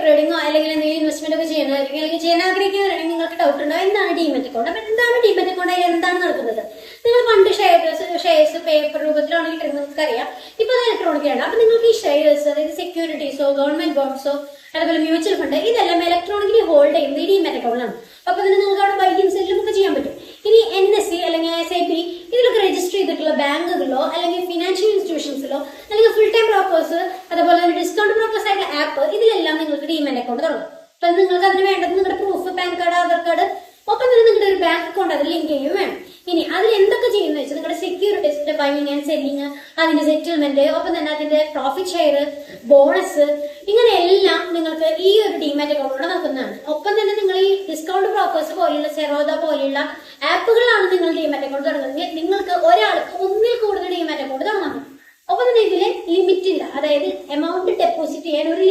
ട്രേഡിങ്ങോ അല്ലെങ്കിൽ എന്തെങ്കിലും ഇൻവെസ്റ്റ്മെന്റ് ഒക്കെ ചെയ്യുന്നതായിരിക്കും, അല്ലെങ്കിൽ ചെയ്യാൻ ആഗ്രഹിക്കുന്നവരാണെങ്കിൽ നിങ്ങൾക്ക് ഡൗട്ട് ഉണ്ടാവും എന്താണ് ഡിമാറ്റ് അക്കൗണ്ട്. അപ്പൊ എന്താണ് ഡിമാറ്റ് അക്കൗണ്ട്, അതിൽ എന്താണ് നടക്കുന്നത്? നിങ്ങൾ പണ്ട് ഷെയർസ് പേപ്പർ രൂപത്തിലാണെങ്കിൽ നിങ്ങൾക്ക് അറിയാം. ഇപ്പൊ അത് ഇലക്ട്രോണിക് ആണ്. അപ്പൊ നിങ്ങൾക്ക് ഈ ഷെയർസ്, അതായത് സെക്യൂരിറ്റീസോ ഗവൺമെന്റ് ബോണ്ട്സോ അതുപോലെ മ്യൂച്വൽ ഫണ്ട്, ഇതെല്ലാം ഇലക്ട്രോണിക്കലി ഹോൾഡ് ചെയ്യുന്നത് ഈ ഡിമാറ്റ് അക്കൗണ്ടിലാണ്. അപ്പൊ തന്നെ നിങ്ങൾക്ക് അവിടെ ബൈയും സെല്ലും ഒക്കെ ചെയ്യാൻ പറ്റും. ഇനി NSE അല്ലെങ്കിൽ SIP ഇതിലൊക്കെ രജിസ്റ്റർ ചെയ്തിട്ടുള്ള ബാങ്കുകളിലോ അല്ലെങ്കിൽ ഫിനാൻഷ്യൽ ഇൻസ്റ്റിറ്റ്യൂഷൻസിലോ അല്ലെങ്കിൽ ഫുൾ ടൈം ബ്രോക്കേഴ്സ് അതുപോലെ തന്നെ ഡിസ്കൗണ്ട് ബ്രോക്കേഴ്സ് ആയിട്ടുള്ള ആപ്പ്, ഇതിലെല്ലാം നിങ്ങൾക്ക് ഡിമാറ്റ് അക്കൗണ്ട് തുടങ്ങും. അപ്പൊ നിങ്ങൾക്ക് അതിന് വേണ്ടത് നിങ്ങളുടെ proof, pan card, Aadhaar card, ഒപ്പം തന്നെ നിങ്ങളുടെ ഒരു ബാങ്ക് അക്കൗണ്ട് അതിൽ ലിങ്ക് ചെയ്യുകയും വേണം. ഇനി അതിൽ എന്തൊക്കെ ചെയ്യുന്നത് വെച്ചാൽ നിങ്ങളുടെ സെക്യൂരിറ്റീസിന്റെ ബൈയിങ് ആൻഡ് സെല്ലിങ്, അതിന്റെ സെറ്റിൽമെന്റ്, ഒപ്പം തന്നെ അതിന്റെ പ്രോഫിറ്റ് ഷെയർ, ബോണസ്, ഇങ്ങനെ എല്ലാം നിങ്ങൾക്ക് ഈ ഒരു ഡിമാറ്റ് അക്കൗണ്ടിലൂടെ നടക്കുന്നതാണ്. ഒപ്പം തന്നെ നിങ്ങൾ ഈ ഡിസ്കൗണ്ട് ബ്രോക്കേഴ്സ് പോലെയുള്ള സെറോദ പോലെയുള്ള ആപ്പുകളാണ് നിങ്ങൾ ഡിമാറ്റ് അക്കൗണ്ട് തുടങ്ങുന്നത്. നിങ്ങൾക്ക് ഒരാൾക്ക്